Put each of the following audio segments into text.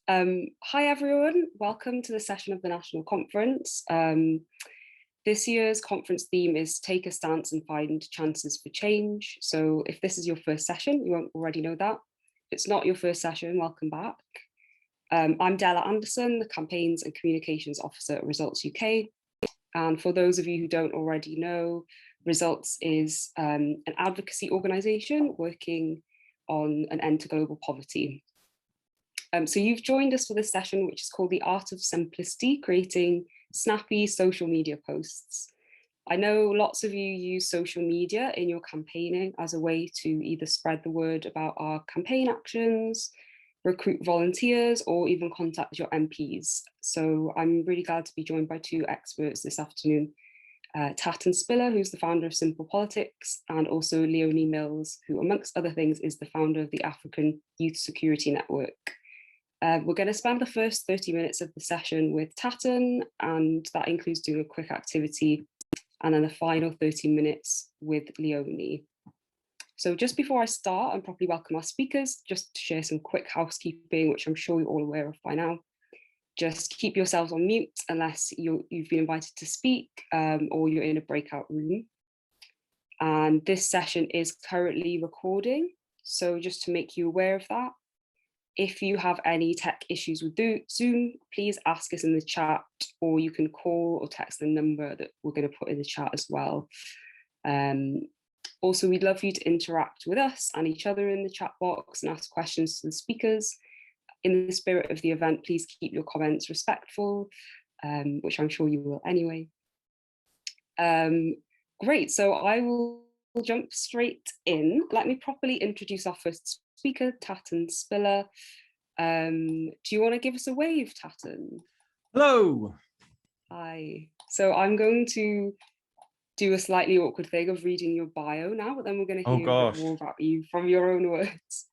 Hi everyone, welcome to the session of the National Conference. This year's conference theme is Take a Stance and Find Chances for Change. So if this is your first session, you won't already know that. If it's not your first session, welcome back. I'm Dela Anderson, the Campaigns and Communications Officer at Results UK. And for those of you who don't already know, Results is an advocacy organisation working on an end to global poverty. So you've joined us for this session, which is called The Art of Simplicity, creating snappy social media posts. I know lots of you use social media in your campaigning as a way to either spread the word about our campaign actions, recruit volunteers, or even contact your MPs. So I'm really glad to be joined by two experts this afternoon, Tatton, who's the founder of Simple Politics, and also Leonie Mills, who amongst other things is the founder of the African Youth Security Network. We're going to spend the first 30 minutes of the session with Tatton, and that includes doing a quick activity, and then the final 30 minutes with Leonie. So just before I start and properly welcome our speakers, just to share some quick housekeeping, which I'm sure you're all aware of by now. Just keep yourselves on mute unless you've been invited to speak or you're in a breakout room. And this session is currently recording, so just to make you aware of that. If you have any tech issues with Zoom, please ask us in the chat, or you can call or text the number that we're going to put in the chat as well. Also, we'd love you to interact with us and each other in the chat box and ask questions to the speakers. In the spirit of the event, please keep your comments respectful, which I'm sure you will anyway. Great, so I will jump straight in. Let me properly introduce our first speaker, Tatton Spiller. Do you want to give us a wave, Tatton? Hello. Hi. So I'm going to do a slightly awkward thing of reading your bio now, but then we're going to hear a bit more about you from your own words.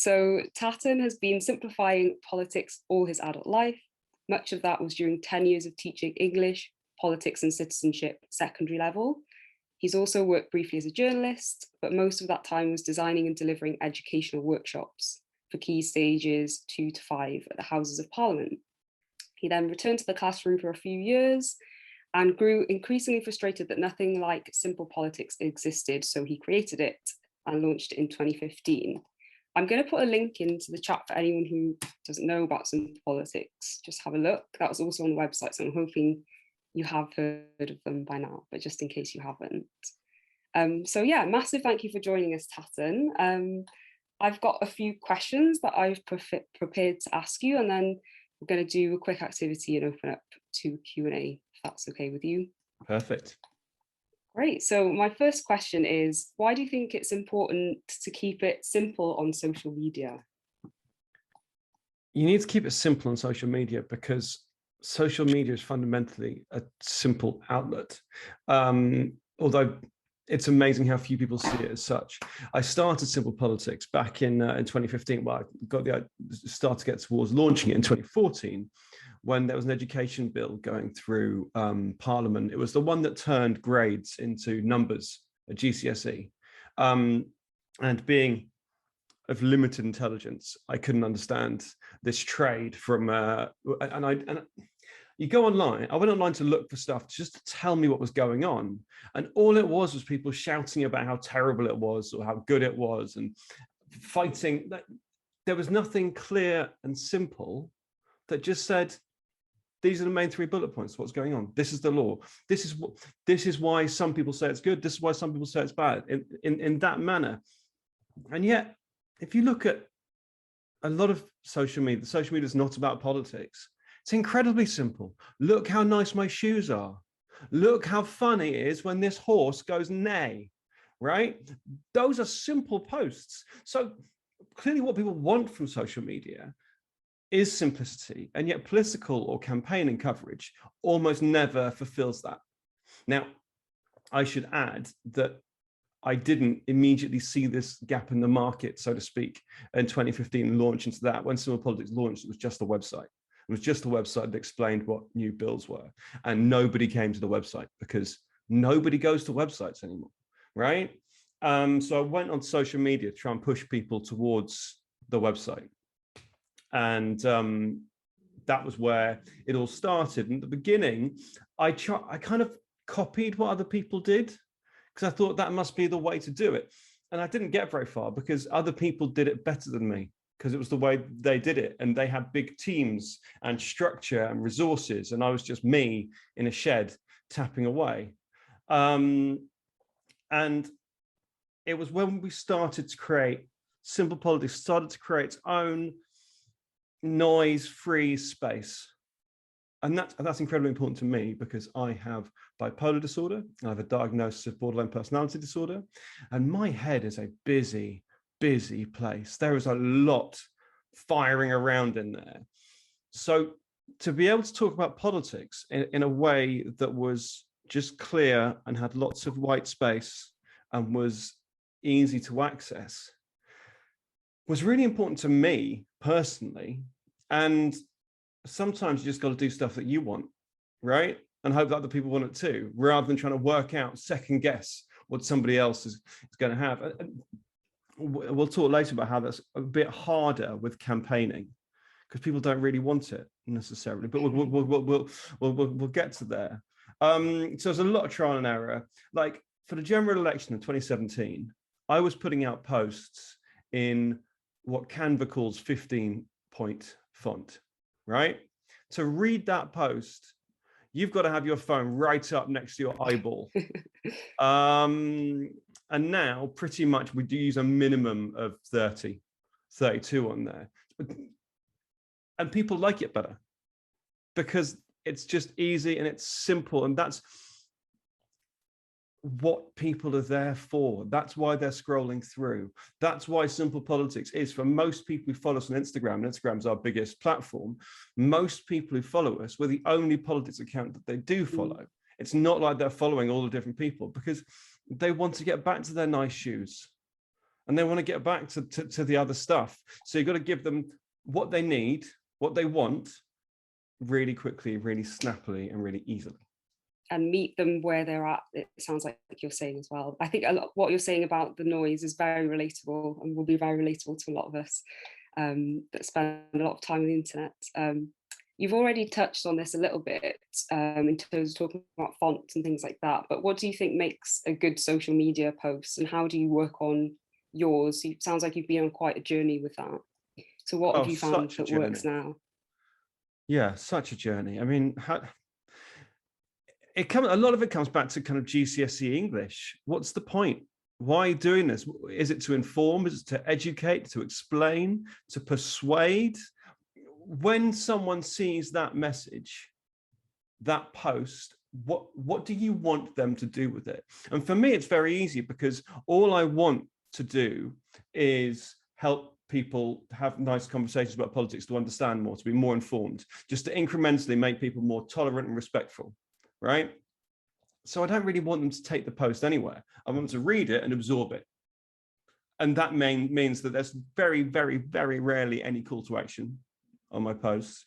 So Tatton has been simplifying politics all his adult life. Much of that was during 10 years of teaching English, politics and citizenship at secondary level. He's also worked briefly as a journalist, but most of that time was designing and delivering educational workshops for key stages 2 to 5 at the Houses of Parliament. He then returned to the classroom for a few years and grew increasingly frustrated that nothing like Simple Politics existed, so he created it and launched it in 2015. I'm going to put a link into the chat for anyone who doesn't know about Simple Politics. Just have a look. That was also on the website, so I'm hoping you have heard of them by now, but just in case you haven't. So yeah, massive thank you for joining us, Tatton. I've got a few questions that I've prepared to ask you, and then we're going to do a quick activity and open up to Q&A, if that's okay with you. Perfect. Great. So my first question is, why do you think it's important to keep it simple on social media? You need to keep it simple on social media because social media is fundamentally a simple outlet. Although it's amazing how few people see it as such. I started Simple Politics back in 2015. Well, I started to get towards launching it in 2014 when there was an education bill going through Parliament. It was the one that turned grades into numbers at GCSE. And being of limited intelligence, I couldn't understand this trade from, you go online, I went online to look for stuff just to tell me what was going on. And all it was people shouting about how terrible it was or how good it was and fighting. There was nothing clear and simple that just said, these are the main 3 bullet points. What's going on? This is the law. This is why some people say it's good. This is why some people say it's bad in that manner. And yet, if you look at a lot of social media is not about politics. It's incredibly simple. Look how nice my shoes are. Look how funny it is when this horse goes neigh, right? Those are simple posts. So clearly what people want from social media is simplicity, and yet political or campaigning coverage almost never fulfills that. Now, I should add that I didn't immediately see this gap in the market, so to speak, in 2015 launch into that. When Simple Politics launched, it was just a website. It was just a website that explained what new bills were. And nobody came to the website because nobody goes to websites anymore, right? So I went on social media to try and push people towards the website. And that was where it all started. And at the beginning, I kind of copied what other people did, because I thought that must be the way to do it. And I didn't get very far because other people did it better than me, because it was the way they did it. And they had big teams and structure and resources. And I was just me in a shed tapping away. And it was when we started to create Simple Politics, started to create its own noise-free space. And that's incredibly important to me, because I have bipolar disorder. I have a diagnosis of borderline personality disorder, and my head is a busy, busy place. There is a lot firing around in there. So to be able to talk about politics in a way that was just clear and had lots of white space and was easy to access was really important to me personally. And sometimes you just got to do stuff that you want, right? And hope that other people want it too, rather than trying to work out, second guess what somebody else is going to have. And we'll talk later about how that's a bit harder with campaigning, because people don't really want it necessarily, but we'll get to there. So there's a lot of trial and error. Like for the general election in 2017, I was putting out posts in what Canva calls 15-point font, right? To read that post, you've got to have your phone right up next to your eyeball. And now pretty much we do use a minimum of 30, 32 on there. And people like it better because it's just easy and it's simple. And that's what people are there for. That's why they're scrolling through. That's why Simple Politics is, for most people who follow us on Instagram, and Instagram's our biggest platform, most people who follow us, we're the only politics account that they do follow. It's not like they're following all the different people, because they want to get back to their nice shoes and they want to get back to the other stuff. So you've got to give them what they need, what they want, really quickly, really snappily, and really easily. And meet them where they're at, it sounds like you're saying as well. I think a lot what you're saying about the noise is very relatable, and will be very relatable to a lot of us that spend a lot of time on the internet. You've already touched on this a little bit in terms of talking about fonts and things like that, but what do you think makes a good social media post, and how do you work on yours? It sounds like you've been on quite a journey with that. So what have you found that works now? Yeah, such a journey. I mean, a lot of it comes back to kind of GCSE English. What's the point? Why are you doing this? Is it to inform? Is it to educate, to explain, to persuade? When someone sees that message, that post, what do you want them to do with it? And for me, it's very easy, because all I want to do is help people have nice conversations about politics, to understand more, to be more informed, just to incrementally make people more tolerant and respectful. Right? So I don't really want them to take the post anywhere. I want them to read it and absorb it. And that means that there's very, very, very rarely any call to action on my posts.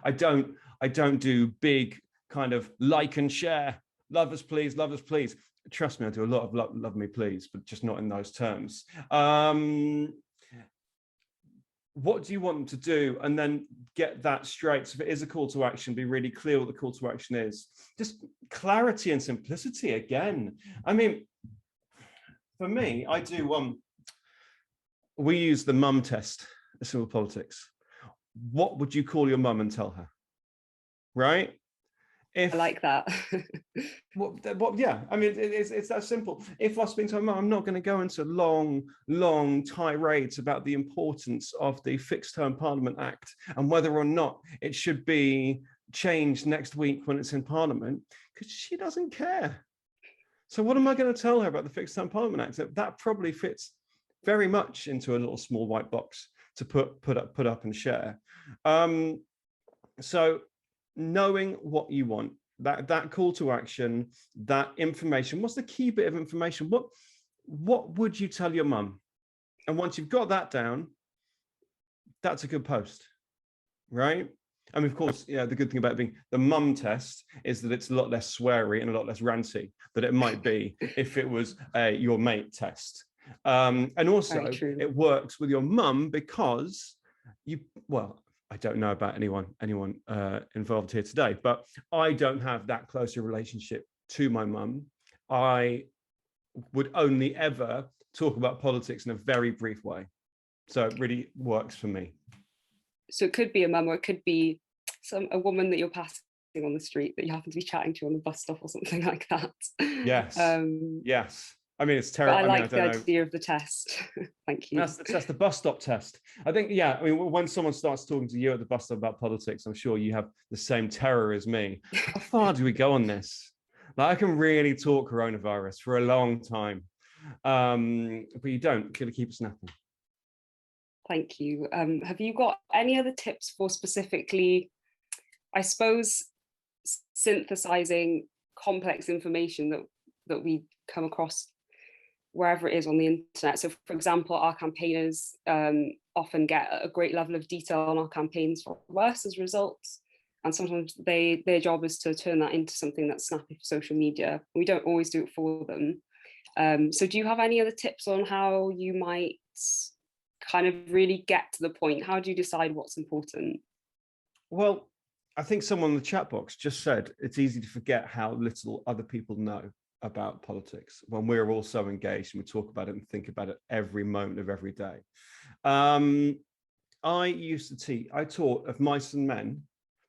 I don't do big kind of like and share, love us please, love us please. Trust me, I do a lot of love me please, but just not in those terms. What do you want them to do? And then get that straight. So if it is a call to action, be really clear what the call to action is. Just clarity and simplicity again. I mean, for me, I do, we use the mum test at Simple Politics. What would you call your mum and tell her? Right? I like that. Yeah, I mean, it's that simple. If I speak to my mum, I'm not going to go into long tirades about the importance of the Fixed Term Parliament Act and whether or not it should be changed next week when it's in Parliament, because she doesn't care. So what am I going to tell her about the Fixed Term Parliament Act? That probably fits very much into a little small white box to put up and share. So knowing what you want, that call to action, that information. What's the key bit of information? What would you tell your mum? And once you've got that down, that's a good post, right? I mean, of course, yeah, the good thing about being the mum test is that it's a lot less sweary and a lot less ranty than it might be if it was your mate test. And also it works with your mum because well, I don't know about anyone involved here today, but I don't have that close a relationship to my mum. I would only ever talk about politics in a very brief way. So it really works for me. So it could be a mum, or it could be a woman that you're passing on the street that you happen to be chatting to on the bus stop or something like that. Yes. Yes. I mean, it's But terrible. I like I the idea of the test. Thank you. That's the bus stop test. I think, yeah, I mean, when someone starts talking to you at the bus stop about politics, I'm sure you have the same terror as me. How far do we go on this? Like, I can really talk coronavirus for a long time, but you don't. Gotta keep it snappy. Thank you. Have you got any other tips for specifically, I suppose, synthesizing complex information that we come across wherever it is on the internet? So, for example, our campaigners often get a great level of detail on our campaigns from us as results. And sometimes their job is to turn that into something that's snappy for social media. We don't always do it for them. So do you have any other tips on how you might kind of really get to the point? How do you decide what's important? Well, I think someone in the chat box just said it's easy to forget how little other people know about politics when we're all so engaged and we talk about it and think about it every moment of every day. I taught of Mice and Men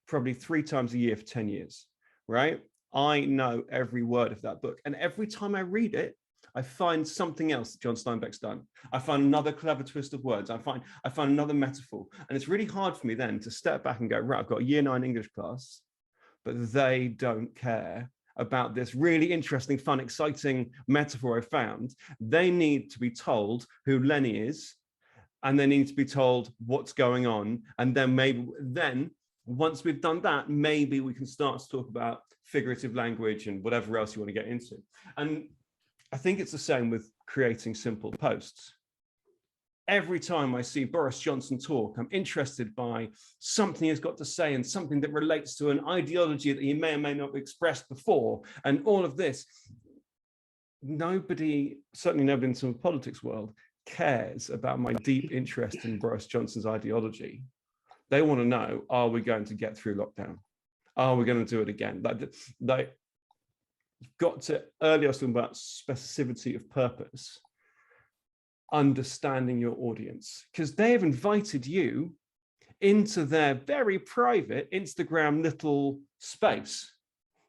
probably 3 times a year for 10 years, right? I know every word of that book. And every time I read it, I find something else that John Steinbeck's done. I find another clever twist of words. I find another metaphor. And it's really hard for me then to step back and go, right, I've got a year 9 English class, but they don't care about this really interesting, fun, exciting metaphor I found. They need to be told who Leonie is, and they need to be told what's going on. And then once we've done that, maybe we can start to talk about figurative language and whatever else you want to get into. And I think it's the same with creating simple posts. Every time I see Boris Johnson talk, I'm interested by something he's got to say and something that relates to an ideology that he may or may not have expressed before. And all of this, certainly nobody in the politics world, cares about my deep interest in Boris Johnson's ideology. They want to know, are we going to get through lockdown? Are we going to do it again? You've got to, earlier I was talking about specificity of purpose, understanding your audience, because they have invited you into their very private Instagram little space.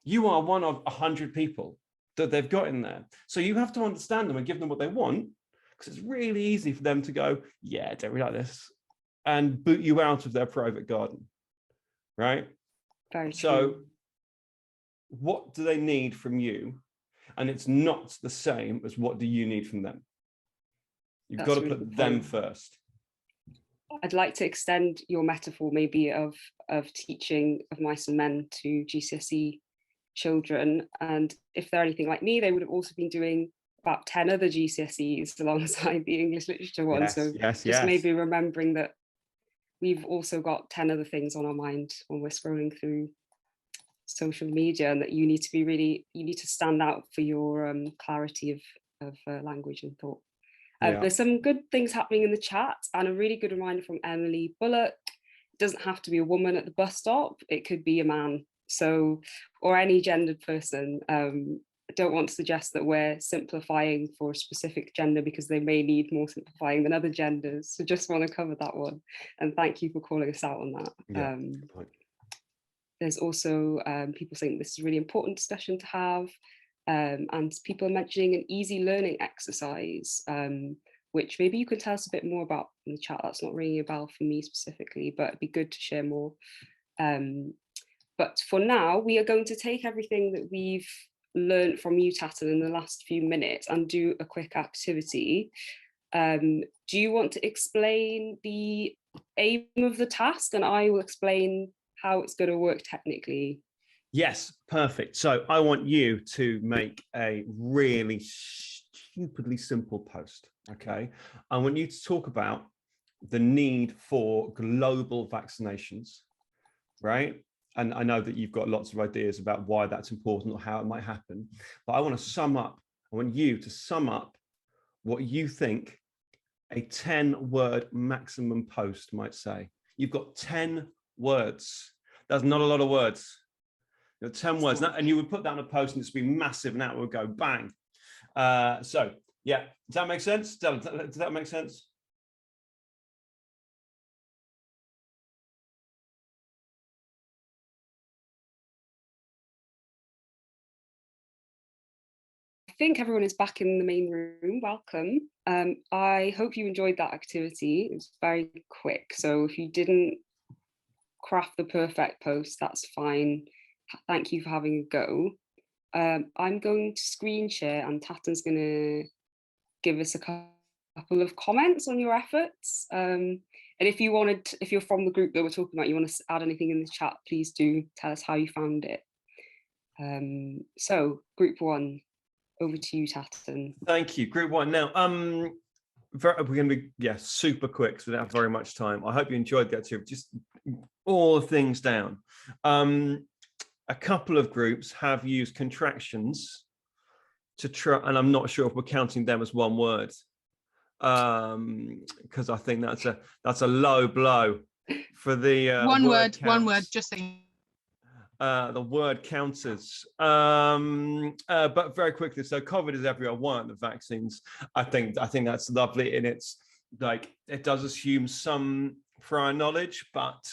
You are one of 100 people that they've got in there. So you have to understand them and give them what they want, because it's really easy for them to go, yeah, I don't really like this, and boot you out of their private garden, right? Very true. So what do they need from you? And it's not the same as what do you need from them. You've got to put them first. I'd like to extend your metaphor maybe of teaching of Mice and Men to GCSE children. And if they're anything like me, they would have also been doing about 10 other GCSEs alongside the English literature one. Yes, maybe remembering that we've also got 10 other things on our mind when we're scrolling through social media, and that you need to stand out for your clarity of language and thought. There's some good things happening in the chat, and a really good reminder from Emily Bullock. It doesn't have to be a woman at the bus stop, it could be a man, or any gendered person. I don't want to suggest that we're simplifying for a specific gender, because they may need more simplifying than other genders. So just want to cover that one. And thank you for calling us out on that. Yeah, there's also people saying this is a really important discussion to have. And people are mentioning an easy learning exercise, which maybe you could tell us a bit more about in the chat. That's not ringing a bell for me specifically, but it'd be good to share more. But for now, we are going to take everything that we've learned from you, Tatton, in the last few minutes and do a quick activity. Do you want to explain the aim of the task, and I will explain how it's going to work technically? Yes, perfect. So I want you to make a really stupidly simple post, okay? I want you to talk about the need for global vaccinations, right? And I know that you've got lots of ideas about why that's important or how it might happen, but I want you to sum up what you think a 10-word maximum post might say. You've got 10 words. That's not a lot of words. You know, 10 words, and you would put that on a post and it's be massive, and that would go bang. So yeah, does that make sense? Does that make sense? I think everyone is back in the main room. Welcome. I hope you enjoyed that activity. It was very quick. So if you didn't craft the perfect post, that's fine. Thank you for having a go. I'm going to screen share and Tatton's going to give us a couple of comments on your efforts. And if you're from the group that we're talking about, you want to add anything in the chat, please do tell us how you found it. So group one, over to you, Tatton. Thank you. Group one. Now, we're going to be super quick, so we don't have very much time. I hope you enjoyed the activity. Just all the things down. A couple of groups have used contractions to try, and I'm not sure if we're counting them as one word, because I think that's a low blow for the one word, just saying. The word counters, but very quickly. So COVID is everywhere. One, the vaccines. I think that's lovely, and it's like it does assume some prior knowledge, but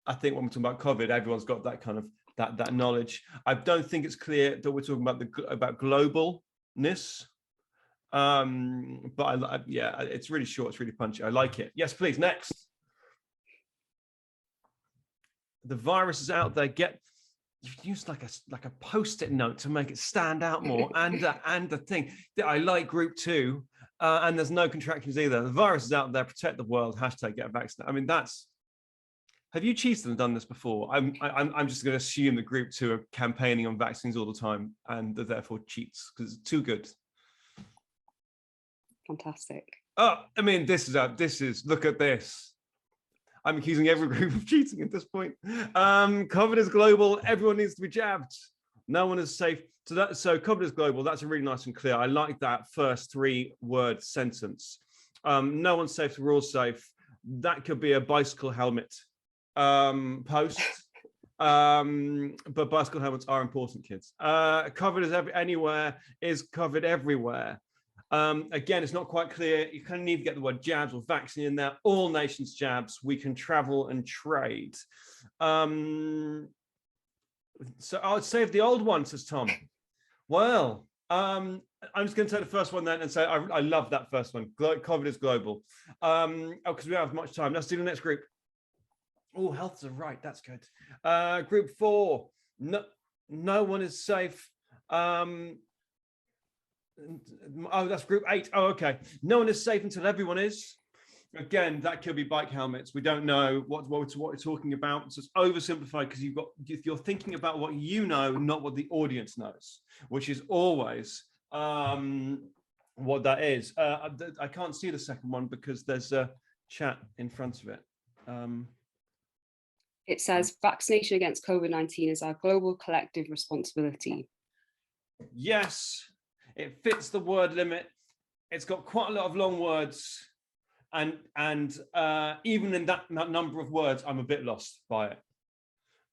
I think when we're talking about COVID, everyone's got that kind of that knowledge. I don't think it's clear that we're talking about globalness, but yeah, it's really short, it's really punchy. I like it. Yes, please. Next. The virus is out there. You've used like a post-it note to make it stand out more, and the thing that I like group two, and there's no contractions either. The virus is out there. Protect the world. # get vaccinated. I mean, that's. Have you cheated and done this before? I'm just going to assume that group two are campaigning on vaccines all the time and are therefore cheats because it's too good. Fantastic. Oh, I mean, this is look at this. I'm accusing every group of cheating at this point. COVID is global. Everyone needs to be jabbed. No one is safe. So COVID is global. That's a really nice and clear. I like that first 3-word sentence. No one's safe. We're all safe. That could be a bicycle helmet post. But bicycle helmets are important, kids. COVID is anywhere is covered everywhere. Again, it's not quite clear. You kind of need to get the word jabs or vaccine in there. All nations jabs. We can travel and trade. So I would save the old one, says Tom. Well, I'm just going to take the first one then and say I love that first one. COVID is global. Because we don't have much time. Let's do the next group. Oh, health's a right. That's good. Group 4. No one is safe. Oh, that's group 8. Oh, okay. No one is safe until everyone is. Again, that could be bike helmets. We don't know what we're talking about. So it's oversimplified because you're thinking about what you know, not what the audience knows, which is always what that is. I can't see the second one because there's a chat in front of it. It says vaccination against COVID-19 is our global collective responsibility. Yes. It fits the word limit. It's got quite a lot of long words, and even in that number of words, I'm a bit lost by it.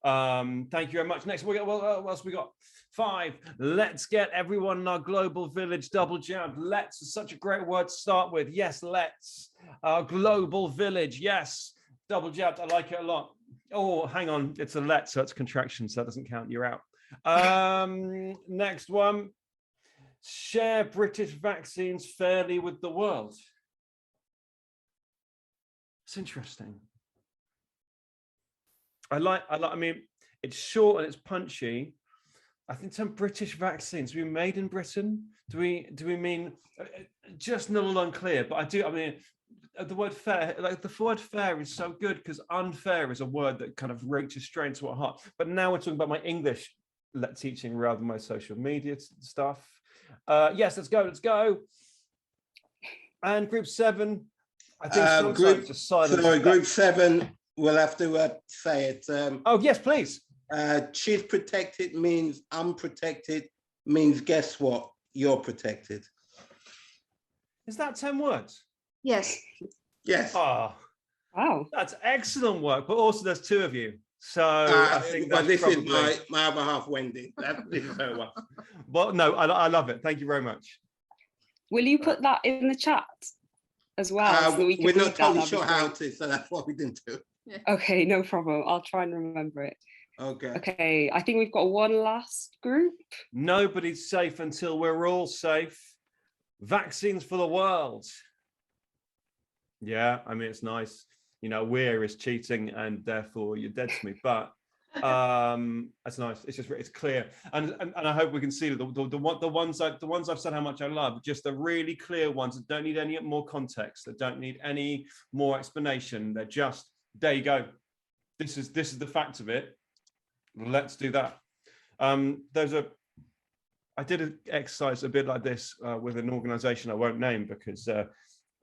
Thank you very much. Next, what else we got? 5. Let's get everyone in our global village double jabbed. Let's is such a great word to start with. Yes, let's. Our global village. Yes, double jabbed. I like it a lot. Oh, hang on. It's a let, so it's contraction, so that doesn't count. You're out. Next one. Share British vaccines fairly with the world. It's interesting. I mean, it's short and it's punchy. I think some British vaccines, do we made in Britain? Do we mean just a little unclear? But I mean, the word fair, like the word fair is so good because unfair is a word that kind of reaches straight into our heart. But now we're talking about my English teaching rather than my social media stuff. Yes, let's go. And group 7, I think just silence. Sorry, group 7, we'll have to say it. Oh, yes, please. She's protected means unprotected means guess what? You're protected. Is that 10 words? Yes. Yes. Oh, Wow. that's excellent work. But also, there's two of you. So I think but that's this probably... is my other half, Wendy. This is her one. Well, no, I love it. Thank you very much. Will you put that in the chat as well? So that we can We're read not totally that? sure how Great. to, so that's what we didn't do. Okay, no problem. I'll try and remember it. Okay. Okay, I think we've got one last group. Nobody's safe until we're all safe. Vaccines for the world. Yeah, I mean, it's nice. You know, we're is cheating and therefore you're dead to me. But that's nice. It's just, it's clear. And I hope we can see that the ones I've said how much I love, just the really clear ones that don't need any more context, that don't need any more explanation. They're just, there you go. This is the fact of it. Let's do that. I did an exercise a bit like this with an organization I won't name because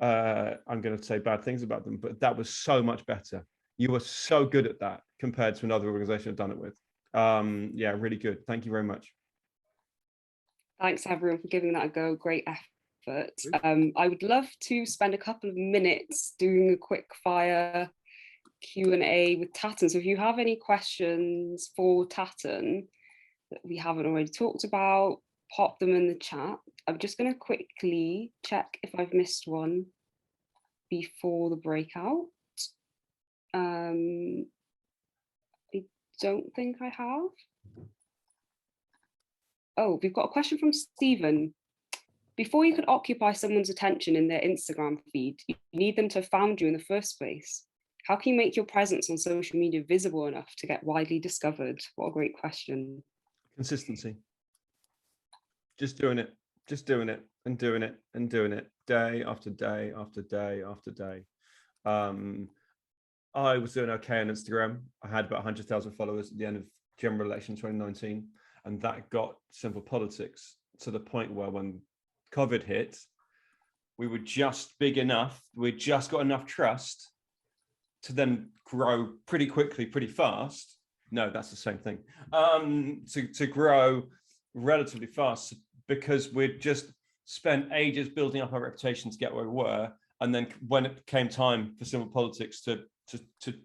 I'm going to say bad things about them, but that was so much better. You were so good at that compared to another organization I've done it with. Yeah, really good. Thank you very much. Thanks everyone for giving that a go. Great effort. I would love to spend a couple of minutes doing a quick fire Q&A with Tatton. So if you have any questions for Tatton that we haven't already talked about, pop them in the chat. I'm just going to quickly check if I've missed one before the breakout. I don't think I have. Oh, we've got a question from Stephen. Before you could occupy someone's attention in their Instagram feed, you need them to have found you in the first place. How can you make your presence on social media visible enough to get widely discovered? What a great question. Consistency. Just doing it and doing it and doing it day after day after day after day. I was doing okay on Instagram. I had about 100,000 followers at the end of general election 2019, and that got Simple Politics to the point where when COVID hit, we were just big enough, we just got enough trust to then grow pretty quickly, pretty fast. No, that's the same thing. To grow relatively fast because we'd just spent ages building up our reputation to get where we were. And then when it came time for Simple Politics to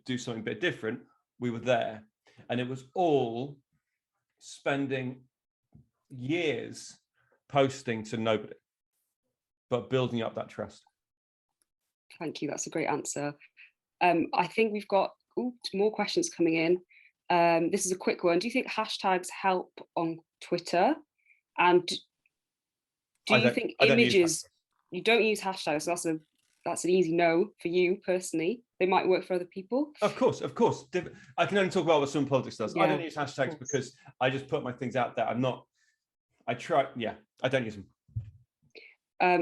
do something a bit different, we were there. And it was all spending years posting to nobody, but building up that trust. Thank you, that's a great answer. I think we've got more questions coming in. This is a quick one. Do you think hashtags help on Twitter? And do you think images, you don't use hashtags, so that's an easy no for you personally. They might work for other people. Of course. I can only talk about what Simple Politics does. Yeah, I don't use hashtags because I just put my things out there. I don't use them.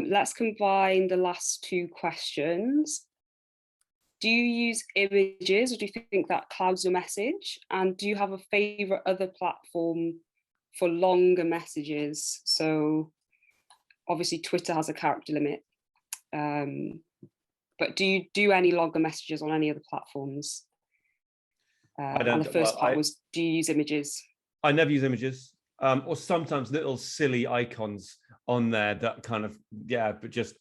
Let's combine the last two questions. Do you use images, or do you think that clouds your message? And do you have a favorite other platform for longer messages? So obviously Twitter has a character limit. But do you do any longer messages on any other platforms? And the first part was, do you use images? I never use images, or sometimes little silly icons on there that kind of, but just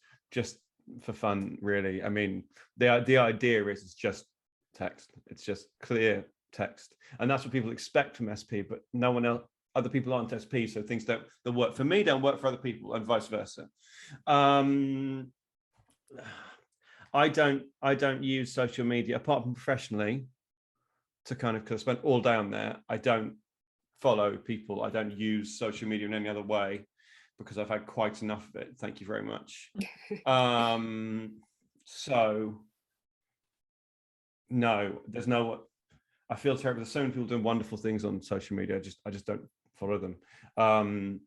for fun, really. I mean, the idea is it's just text. It's just clear text, and that's what people expect from SP. But no one else, other people aren't SP, so things that work for me don't work for other people, and vice versa. I don't use social media apart from professionally to kind of, because I spend all day on there. I don't follow people. I don't use social media in any other way because I've had quite enough of it. Thank you very much. So no, there's no, I feel terrible. There's so many people doing wonderful things on social media. I just don't follow them. And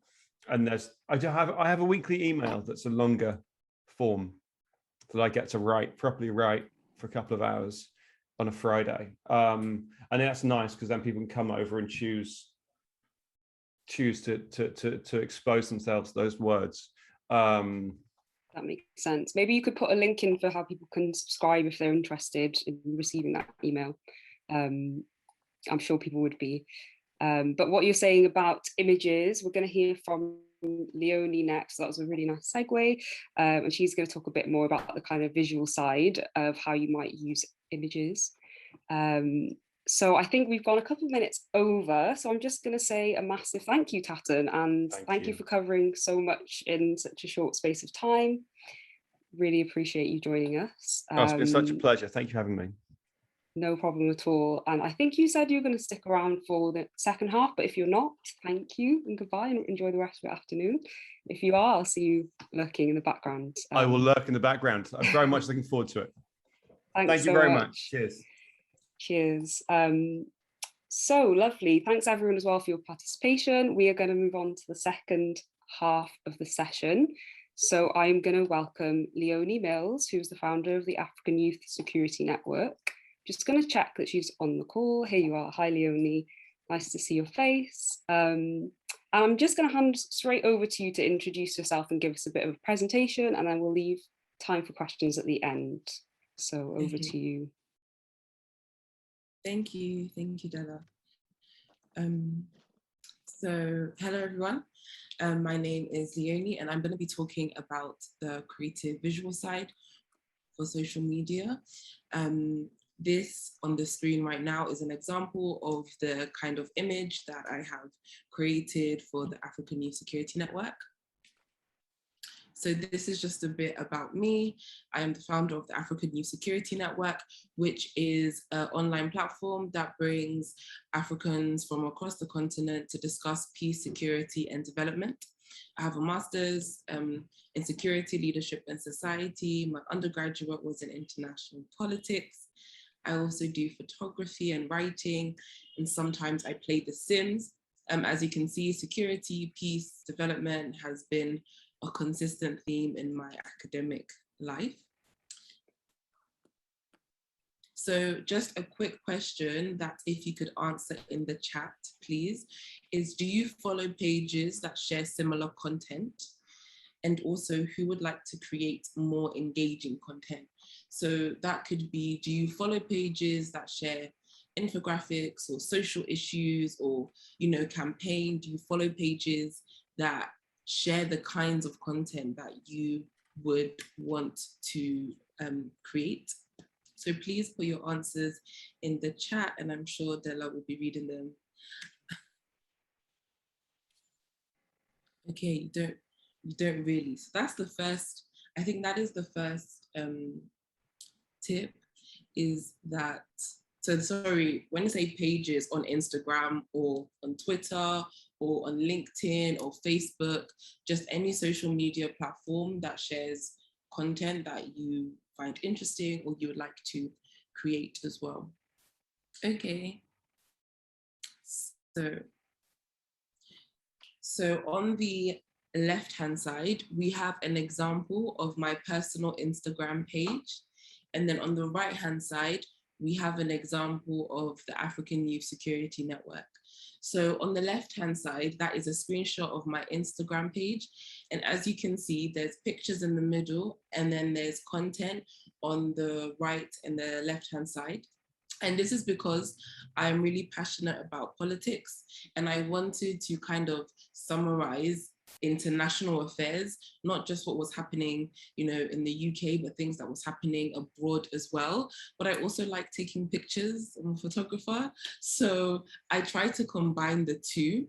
I have a weekly email that's a longer form that I get to properly write for a couple of hours on a Friday. And that's nice because then people can come over and choose to expose themselves to those words. That makes sense. Maybe you could put a link in for how people can subscribe if they're interested in receiving that email. I'm sure people would be. But what you're saying about images, we're going to hear from Leonie next. So that was a really nice segue. And she's going to talk a bit more about the kind of visual side of how you might use images. So I think we've gone a couple of minutes over. So I'm just going to say a massive thank you, Tatton, and thank you for covering so much in such a short space of time. Really appreciate you joining us. It's been such a pleasure. Thank you for having me. No problem at all. And I think you said you were going to stick around for the second half, but if you're not, thank you and goodbye, and enjoy the rest of the afternoon. If you are, I'll see you lurking in the background. I will lurk in the background. I'm very much looking forward to it. Thank you very much. Cheers. Cheers. So lovely. Thanks everyone as well for your participation. We are going to move on to the second half of the session. So I'm going to welcome Leonie Mills, who's the founder of the African Youth Security Network. Just going to check that she's on the call. Here you are. Hi, Leonie. Nice to see your face. And I'm just going to hand straight over to you to introduce yourself and give us a bit of a presentation, and then we'll leave time for questions at the end. So over to you. Thank you, Dela. So hello, everyone. My name is Leonie, and I'm going to be talking about the creative visual side for social media. This on the screen right now is an example of the kind of image that I have created for the African Youth Security Network. So this is just a bit about me. I am the founder of the African Youth Security Network, which is an online platform that brings Africans from across the continent to discuss peace, security, and development. I have a master's in security, leadership, and society. My undergraduate was in international politics. I also do photography and writing, and sometimes I play The Sims. As you can see, security, peace, development has been a consistent theme in my academic life. So just a quick question that if you could answer in the chat, please, is do you follow pages that share similar content? And also, who would like to create more engaging content? So that could be, do you follow pages that share infographics or social issues or, campaign? Do you follow pages that share the kinds of content that you would want to create? So please put your answers in the chat, and I'm sure Dela will be reading them. Okay, you don't really. So that's the first, I think that is the first tip, is that, so sorry, when you say pages on Instagram or on Twitter or on LinkedIn or Facebook, just any social media platform that shares content that you find interesting or you would like to create as well. Okay, so on the left-hand side, we have an example of my personal Instagram page. And then on the right-hand side, we have an example of the African Youth Security Network. So on the left-hand side, that is a screenshot of my Instagram page. And as you can see, there's pictures in the middle, and then there's content on the right and the left-hand side. And this is because I'm really passionate about politics, and I wanted to kind of summarize international affairs, not just what was happening, in the UK, but things that was happening abroad as well. But I also like taking pictures. I'm a photographer. So I try to combine the two.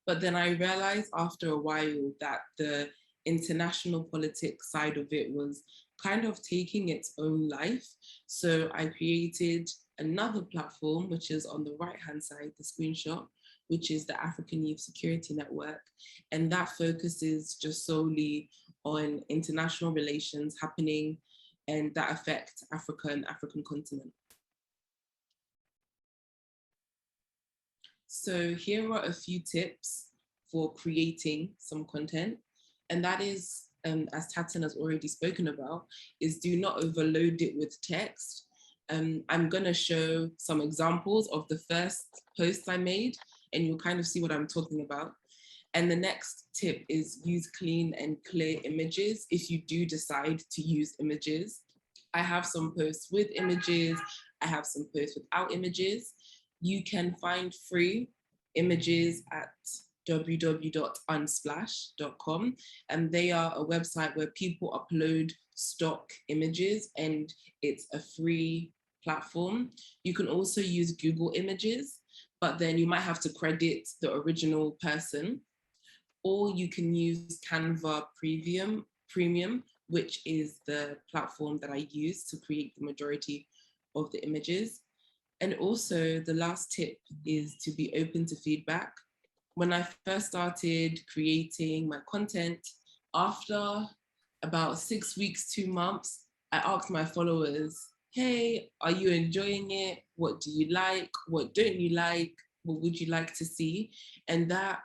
But then I realized after a while that the international politics side of it was kind of taking its own life. So I created another platform, which is on the right-hand side, the screenshot, which is the African Youth Security Network. And that focuses just solely on international relations happening and that affect Africa and African continent. So here are a few tips for creating some content. And that is, as Tatton has already spoken about, is do not overload it with text. I'm gonna show some examples of the first posts I made, and you'll kind of see what I'm talking about. And the next tip is use clean and clear images if you do decide to use images. I have some posts with images, I have some posts without images. You can find free images at www.unsplash.com, and they are a website where people upload stock images, and it's a free platform. You can also use Google Images, but then you might have to credit the original person, or you can use Canva Premium, which is the platform that I use to create the majority of the images. And also the last tip is to be open to feedback. When I first started creating my content, after about 6 weeks, 2 months, I asked my followers, hey, are you enjoying it? What do you like? What don't you like? What would you like to see? And that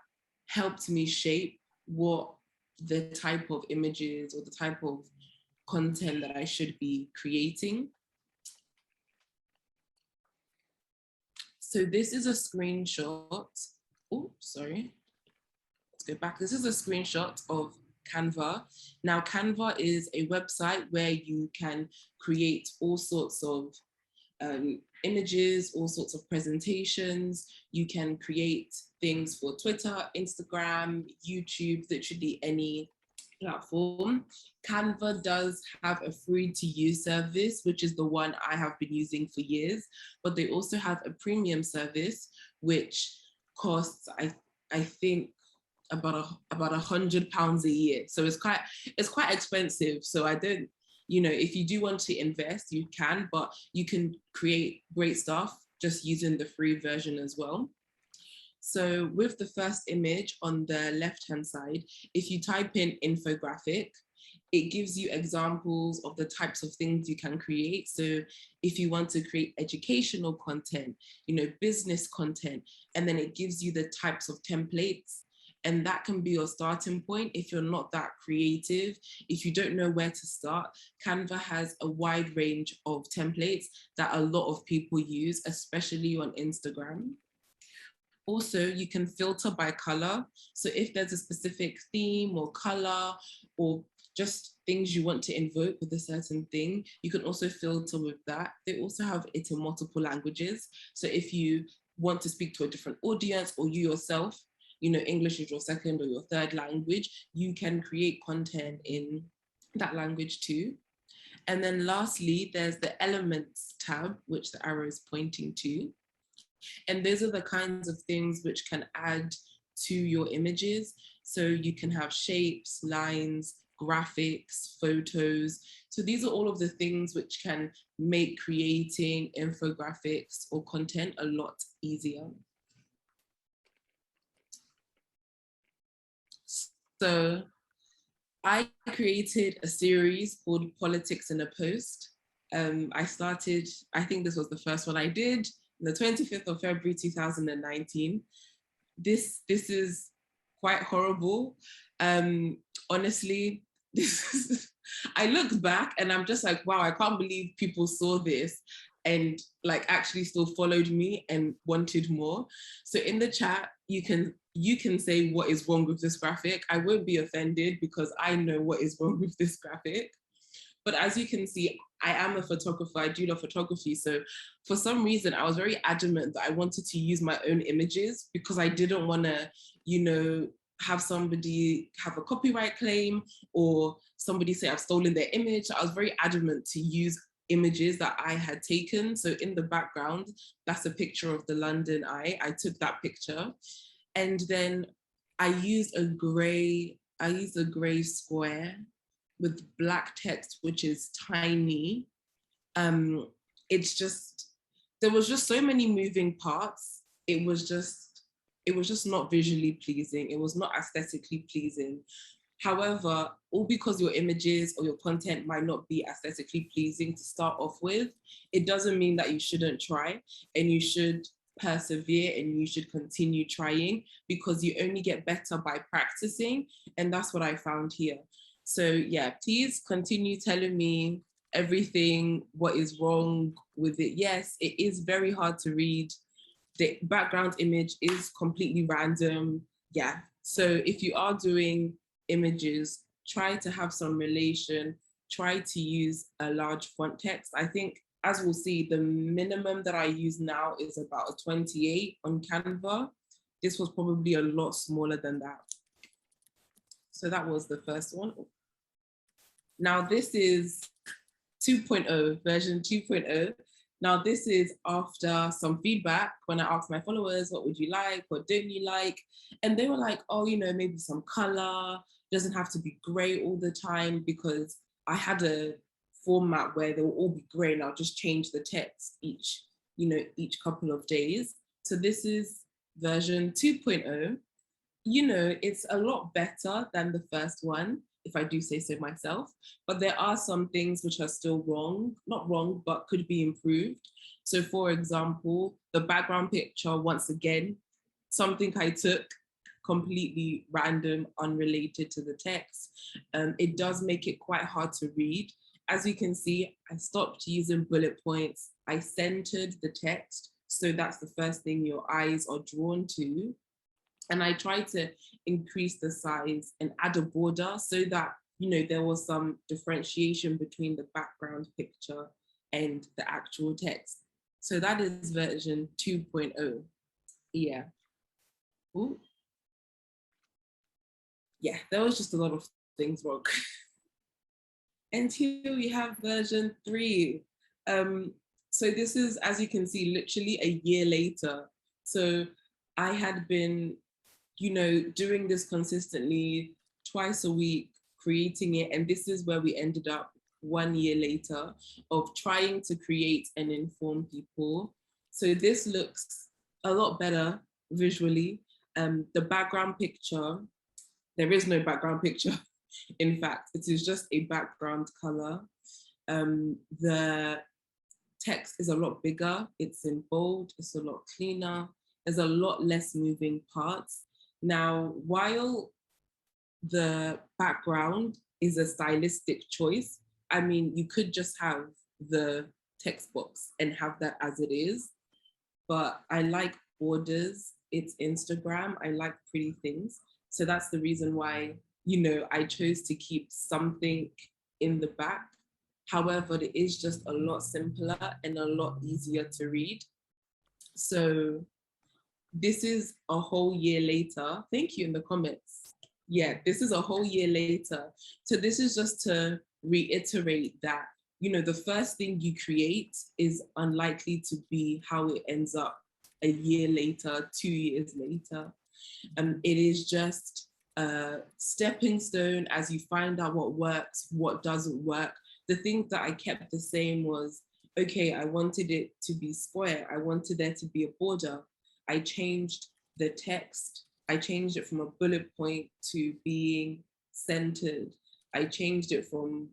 helped me shape what the type of images or the type of content that I should be creating. So this is a screenshot. Oh, sorry. Let's go back. This is a screenshot of Canva. Now, Canva is a website where you can create all sorts of images, all sorts of presentations. You can create things for Twitter, Instagram, YouTube, literally any platform. Canva does have a free to use service, which is the one I have been using for years, but they also have a premium service, which costs, I think, about £100 a year. So it's quite expensive. So I don't, if you do want to invest, you can, but you can create great stuff just using the free version as well. So with the first image on the left-hand side, if you type in infographic, it gives you examples of the types of things you can create. So if you want to create educational content, business content, and then it gives you the types of templates. And that can be your starting point if you're not that creative. If you don't know where to start, Canva has a wide range of templates that a lot of people use, especially on Instagram. Also, you can filter by color. So if there's a specific theme or color or just things you want to invoke with a certain thing, you can also filter with that. They also have it in multiple languages. So if you want to speak to a different audience, or you yourself, English is your second or your third language, you can create content in that language too. And then lastly, there's the elements tab, which the arrow is pointing to. And those are the kinds of things which can add to your images. So you can have shapes, lines, graphics, photos. So these are all of the things which can make creating infographics or content a lot easier. So I created a series called Politics in a Post. I think this was the first one I did, the 25th of February 2019. This is quite horrible. Honestly, I looked back and I'm just like, wow, I can't believe people saw this and actually still followed me and wanted more. So in the chat, you can say what is wrong with this graphic. I won't be offended because I know what is wrong with this graphic. But as you can see, I am a photographer, I do love photography. So for some reason, I was very adamant that I wanted to use my own images because I didn't want to, have somebody have a copyright claim or somebody say I've stolen their image. I was very adamant to use images that I had taken. So in the background, that's a picture of the London Eye. I took that picture. And then I used a gray square with black text, which is tiny. It's just, there was just so many moving parts. It was just not visually pleasing. It was not aesthetically pleasing. However, all because your images or your content might not be aesthetically pleasing to start off with, it doesn't mean that you shouldn't try, and you should persevere and you should continue trying, because you only get better by practicing. And that's what I found here. So yeah, please continue telling me everything, what is wrong with it. Yes, it is very hard to read. The background image is completely random. Yeah, so if you are doing images, try to have some relation, try to use a large font text. I think, as we'll see, the minimum that I use now is about a 28 on Canva. this was probably a lot smaller than that. So that was the first one. Now this is 2.0, version 2.0. Now this is after some feedback when I asked my followers, what would you like? What don't you like? And they were like, oh, you know, maybe some color, doesn't have to be gray all the time, because I had a format where they will all be gray and I'll just change the text each couple of days. So this is version 2.0. You know, it's a lot better than the first one, if I do say so myself, but there are some things which are still wrong, not wrong, but could be improved. So for example, the background picture, once again, something I took completely random, unrelated to the text. It does make it quite hard to read. As you can see, I stopped using bullet points. I centered the text. So that's the first thing your eyes are drawn to. And I tried to increase the size and add a border so that, you know, there was some differentiation between the background picture and the actual text. So that is version 2.0. Yeah. Ooh. Yeah, there was just a lot of things wrong. And here we have version 3. So this is, as you can see, literally a year later. So I had been, you know, doing this consistently twice a week, creating it. And this is where we ended up 1 year later of trying to create and inform people. So this looks a lot better visually. The background picture, there is no background picture. In fact, it is just a background color. The text is a lot bigger. It's in bold, it's a lot cleaner. There's a lot less moving parts. Now, while the background is a stylistic choice, I mean, you could just have the text box and have that as it is, but I like borders, it's Instagram, I like pretty things. So that's the reason why, you know, I chose to keep something in the back. However, it is just a lot simpler and a lot easier to read. So this is a whole year later. Thank you in the comments. Yeah, this is a whole year later. So this is just to reiterate that, you know, the first thing you create is unlikely to be how it ends up a year later, 2 years later. It is just a stepping stone as you find out what works, what doesn't work. The thing that I kept the same was, okay, I wanted it to be square. I wanted there to be a border. I changed the text. I changed it from a bullet point to being centered. I changed it from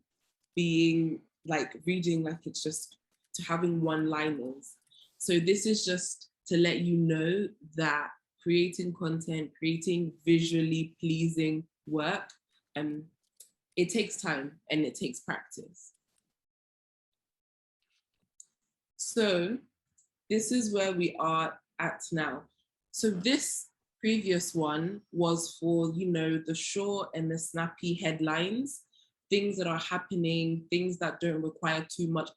being like reading like it's just to having one-liners. So this is just to let you know that creating content, creating visually pleasing work, it takes time and it takes practice. So this is where we are at now. So this previous one was for, you know, the short and the snappy headlines, things that are happening, things that don't require too much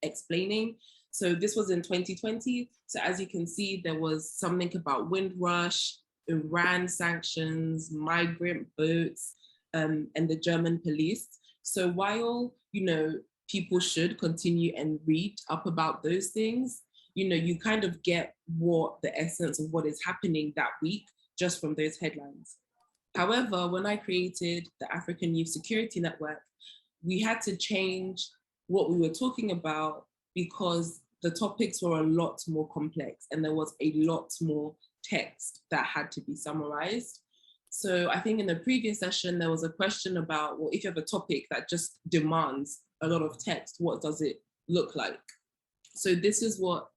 explaining. So this was in 2020. So as you can see, there was something about Windrush, Iran sanctions, migrant boats, and the German police. So while, you know, people should continue and read up about those things, you know, you kind of get what the essence of what is happening that week just from those headlines. However, when I created the African Youth Security Network, we had to change what we were talking about because the topics were a lot more complex and there was a lot more text that had to be summarized. So I think in the previous session, there was a question about, well, if you have a topic that just demands a lot of text, what does it look like? So this is what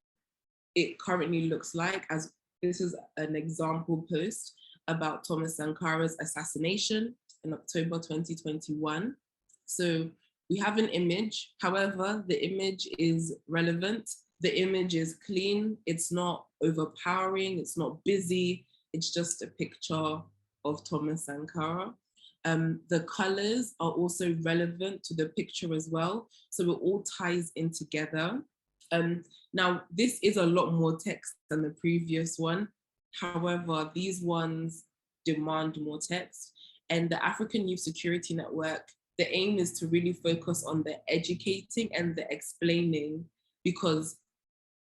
it currently looks like, as this is an example post about Thomas Sankara's assassination in October 2021. So we have an image, however, the image is relevant. The image is clean, it's not overpowering, it's not busy, it's just a picture of Thomas Sankara. The colors are also relevant to the picture as well. So it all ties in together. Now, this is a lot more text than the previous one. However, these ones demand more text. And the African Youth Security Network, the aim is to really focus on the educating and the explaining, because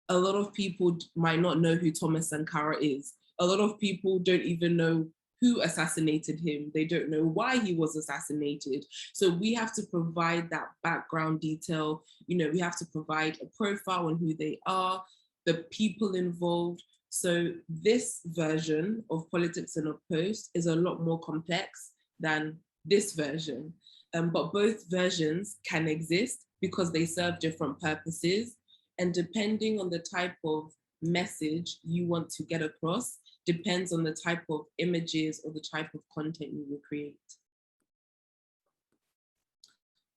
a lot of people might not know who Thomas Sankara is. A lot of people don't even know who assassinated him. They don't know why he was assassinated. So we have to provide that background detail. You know, we have to provide a profile on who they are, the people involved. So this version of Politics in a Post is a lot more complex than this version. But both versions can exist because they serve different purposes. And depending on the type of message you want to get across, depends on the type of images or the type of content you will create.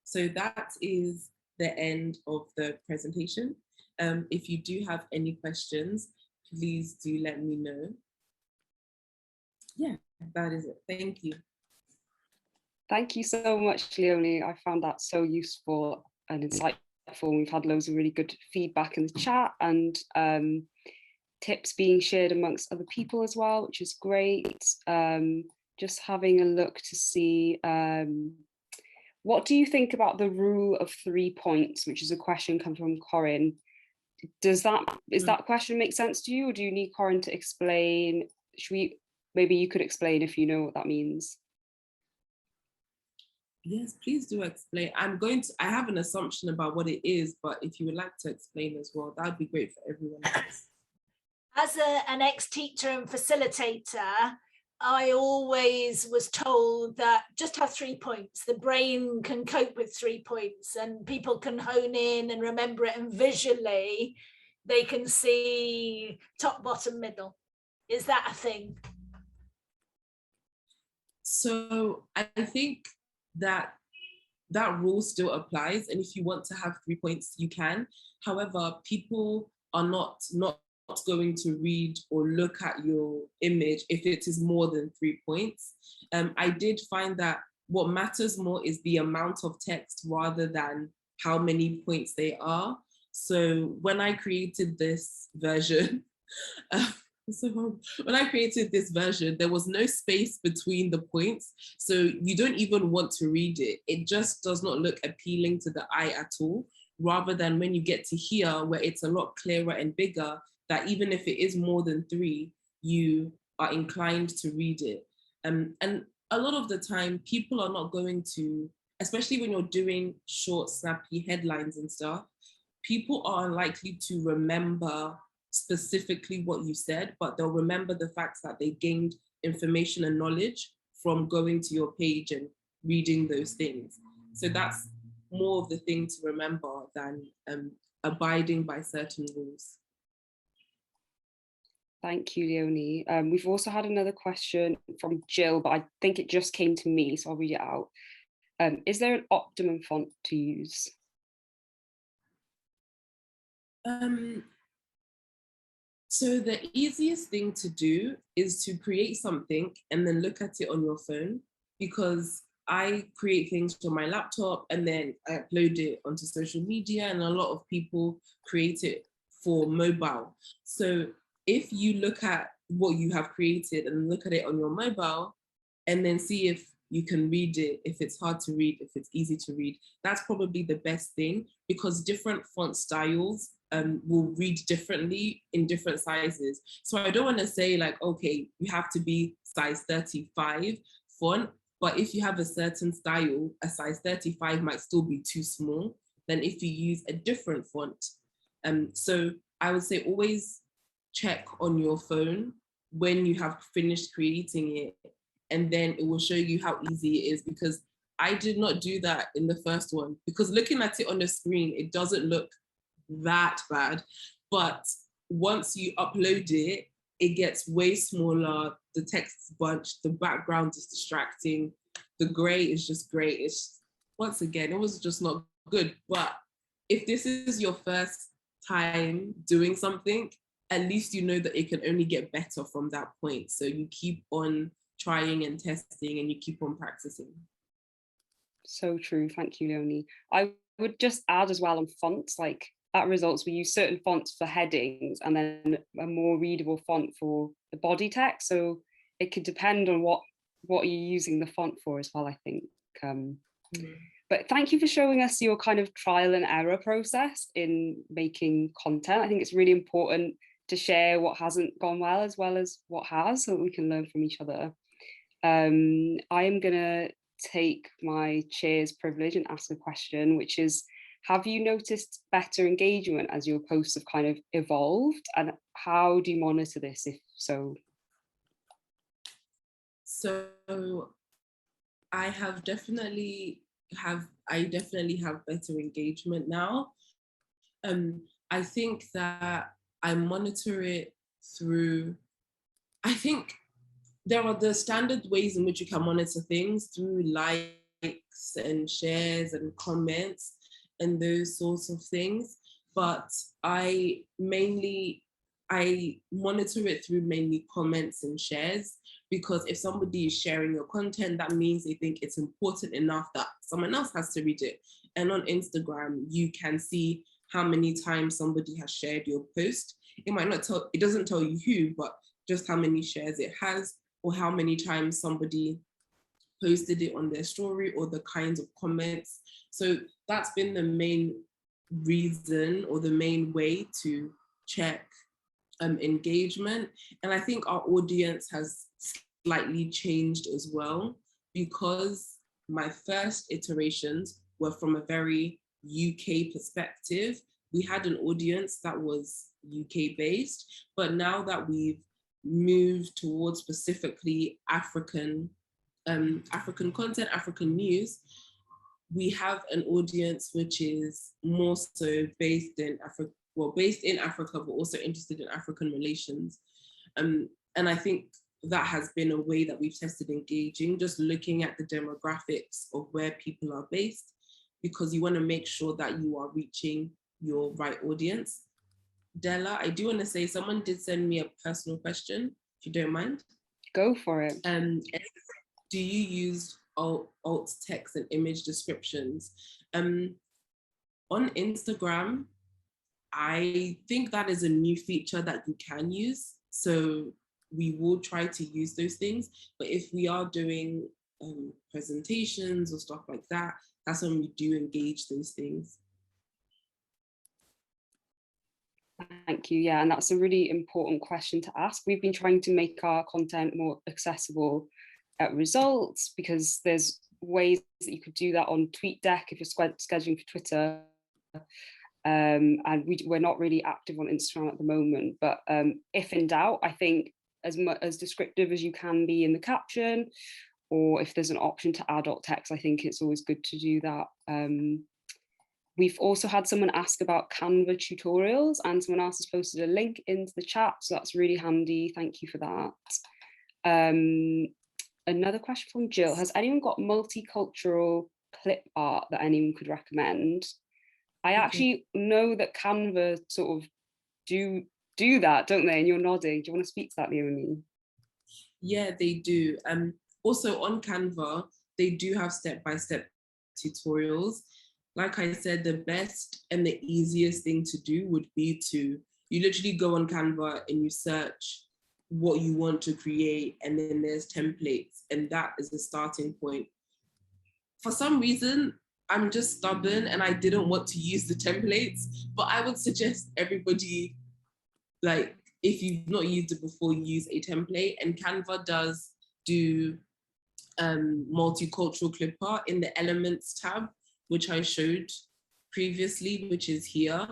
So that is the end of the presentation. If you do have any questions, please do let me know. Yeah, that is it. Thank you. Thank you so much, Leonie. I found that so useful and insightful. We've had loads of really good feedback in the chat and tips being shared amongst other people as well, which is great. Just having a look to see, what do you think about the rule of 3 points, which is a question come from Corinne. Is that question make sense to you, or do you need Corinne to explain? Maybe you could explain if you know what that means. Yes, please do explain. I have an assumption about what it is, but if you would like to explain as well, that would be great for everyone else. As an ex-teacher and facilitator, I always was told that just have 3 points. The brain can cope with 3 points and people can hone in and remember it, and visually they can see top, bottom, middle. Is that a thing? So I think that rule still applies, and if you want to have 3 points, you can. However, people are not going to read or look at your image if it is more than 3 points. I did find that what matters more is the amount of text rather than how many points they are. So when I created this version, when I created this version, there was no space between the points. So you don't even want to read it. It just does not look appealing to the eye at all, rather than when you get to here, where it's a lot clearer and bigger, that even if it is more than 3, you are inclined to read it. And a lot of the time, people are not going to, especially when you're doing short, snappy headlines and stuff, people are unlikely to remember specifically what you said, but they'll remember the facts that they gained information and knowledge from going to your page and reading those things. So that's more of the thing to remember than abiding by certain rules. Thank you, Leonie. We've also had another question from Jill, but I think it just came to me, so I'll read it out. Is there an optimum font to use? So the easiest thing to do is to create something and then look at it on your phone, because I create things on my laptop and then I upload it onto social media, and a lot of people create it for mobile. So if you look at what you have created and look at it on your mobile and then see if you can read it, if it's hard to read, if it's easy to read, that's probably the best thing, because different font styles will read differently in different sizes. So I don't want to say like, okay, you have to be size 35 font, but if you have a certain style, a size 35 might still be too small than if you use a different font. So I would say always check on your phone when you have finished creating it, and then it will show you how easy it is, because I did not do that in the first one, because looking at it on the screen, it doesn't look that bad. But once you upload it, it gets way smaller, the text's bunched, the background is distracting, the gray is just gray. It's, once again, it was just not good. But if this is your first time doing something, at least you know that it can only get better from that point. So you keep on trying and testing and you keep on practicing. So true. Thank you, Leonie. I would just add as well on fonts, like at results, we use certain fonts for headings and then a more readable font for the body text. So it could depend on what you're using the font for as well, I think. But thank you for showing us your kind of trial and error process in making content. I think it's really important to share what hasn't gone well as what has, so that we can learn from each other. I am gonna take my chair's privilege and ask a question, which is, have you noticed better engagement as your posts have kind of evolved, and how do you monitor this, if so? So I definitely have better engagement now. I think that I monitor it through, I think there are the standard ways in which you can monitor things, through likes and shares and comments and those sorts of things. But I monitor it through mainly comments and shares, because if somebody is sharing your content, that means they think it's important enough that someone else has to read it. And on Instagram, you can see how many times somebody has shared your post. It doesn't tell you who, but just how many shares it has, or how many times somebody posted it on their story, or the kinds of comments. So that's been the main reason, or the main way to check engagement. And I think our audience has slightly changed as well, because my first iterations were from a very UK perspective. We had an audience that was UK based, but now that we've moved towards specifically African content, African news, we have an audience which is more so based in Africa, but also interested in African relations. And I think that has been a way that we've tested engaging, just looking at the demographics of where people are based, because you want to make sure that you are reaching your right audience. Dela, I do want to say, someone did send me a personal question, if you don't mind. Go for it. Do you use alt text and image descriptions? On Instagram, I think that is a new feature that you can use. So we will try to use those things. But if we are doing presentations or stuff like that, that's when we do engage those things. Thank you. Yeah, and that's a really important question to ask. We've been trying to make our content more accessible at results, because there's ways that you could do that on TweetDeck if you're scheduling for Twitter. And we're not really active on Instagram at the moment, but if in doubt, I think as descriptive as you can be in the caption, or if there's an option to add alt text, I think it's always good to do that. We've also had someone ask about Canva tutorials, and someone else has posted a link into the chat, so that's really handy. Thank you for that. Another question from Jill: has anyone got multicultural clip art that anyone could recommend? I actually know that Canva sort of do that, don't they? And you're nodding. Do you want to speak to that, Leonie? Yeah, they do. Also on Canva, they do have step-by-step tutorials. Like I said, the best and the easiest thing to do would be you literally go on Canva and you search what you want to create, and then there's templates, and that is the starting point. For some reason, I'm just stubborn and I didn't want to use the templates, but I would suggest everybody, like, if you've not used it before, use a template. And Canva does do multicultural clip art in the elements tab, which I showed previously, which is here.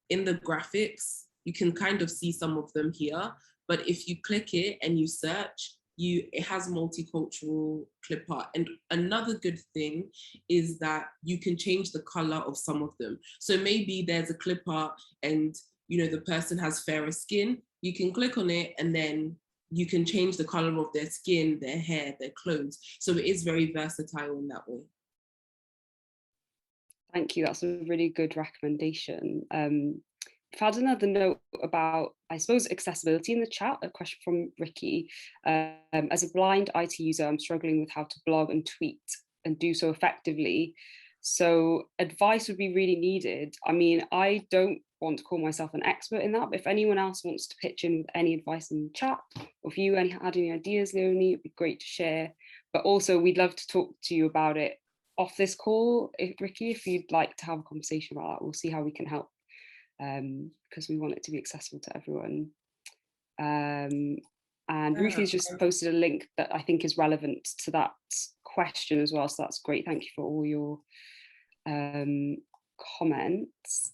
In the graphics, you can kind of see some of them here, but if you click it and you search, it has multicultural clip art. And another good thing is that you can change the color of some of them. So maybe there's a clip art and the person has fairer skin, you can click on it and then you can change the color of their skin, their hair, their clothes. So it is very versatile in that way. Thank you, that's a really good recommendation. We've had another note about, I suppose, accessibility in the chat, a question from Ricky. As a blind IT user, I'm struggling with how to blog and tweet and do so effectively. So advice would be really needed. I mean, I don't want to call myself an expert in that, but if anyone else wants to pitch in with any advice in the chat, or if you had any ideas, Leonie, it'd be great to share. But also we'd love to talk to you about it off this call, Ricky, if you'd like to have a conversation about that. We'll see how we can help, because we want it to be accessible to everyone. And Ruthie's just posted a link that I think is relevant to that question as well, so that's great. Thank you for all your comments.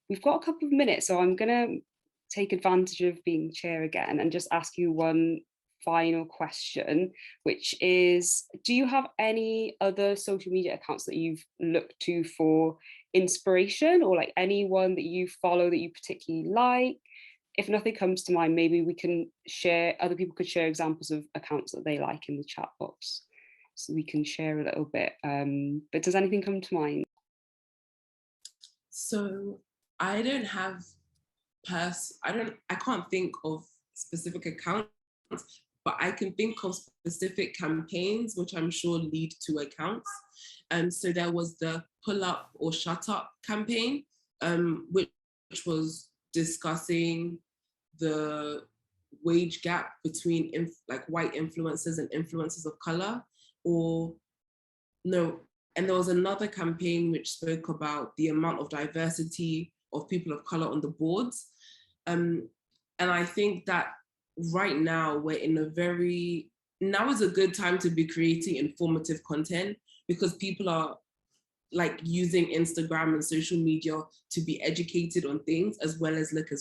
We've got a couple of minutes, so I'm gonna take advantage of being chair again and just ask you one final question, which is, do you have any other social media accounts that you've looked to for inspiration, or like anyone that you follow that you particularly like? If nothing comes to mind, maybe we can share, other people could share examples of accounts that they like in the chat box, so we can share a little bit. But does anything come to mind? So I don't have I can't think of specific accounts, but I can think of specific campaigns, which I'm sure lead to accounts. So there was the Pull Up or Shut Up campaign, which was discussing the wage gap between white influencers and influencers of color, and there was another campaign which spoke about the amount of diversity of people of color on the boards. And I think that right now now is a good time to be creating informative content, because people are like using Instagram and social media to be educated on things, as well as look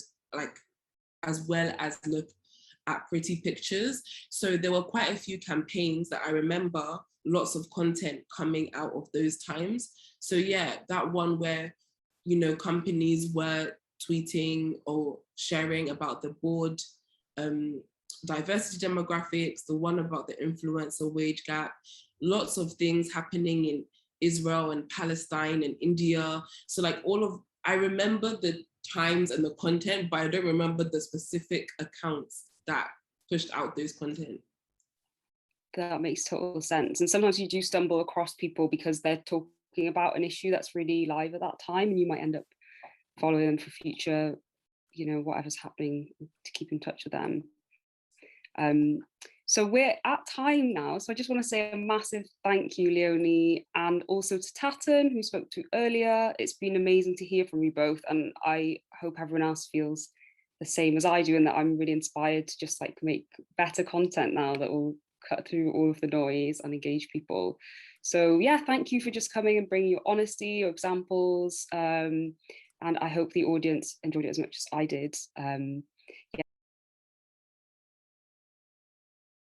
at pretty pictures. So there were quite a few campaigns that I remember, lots of content coming out of those times. So yeah, that one where, companies were tweeting or sharing about the board diversity demographics, the one about the influencer wage gap, lots of things happening in Israel and Palestine and India. So like I remember the times and the content, but I don't remember the specific accounts that pushed out those content. That makes total sense. And sometimes you do stumble across people because they're talking about an issue that's really live at that time, and you might end up following them for future, whatever's happening, to keep in touch with them. So we're at time now, so I just want to say a massive thank you, Leonie, and also to Tatton, who spoke to earlier. It's been amazing to hear from you both, and I hope everyone else feels the same as I do, and that I'm really inspired to just like make better content now that will cut through all of the noise and engage people. So yeah, thank you for just coming and bringing your honesty, your examples, and I hope the audience enjoyed it as much as I did.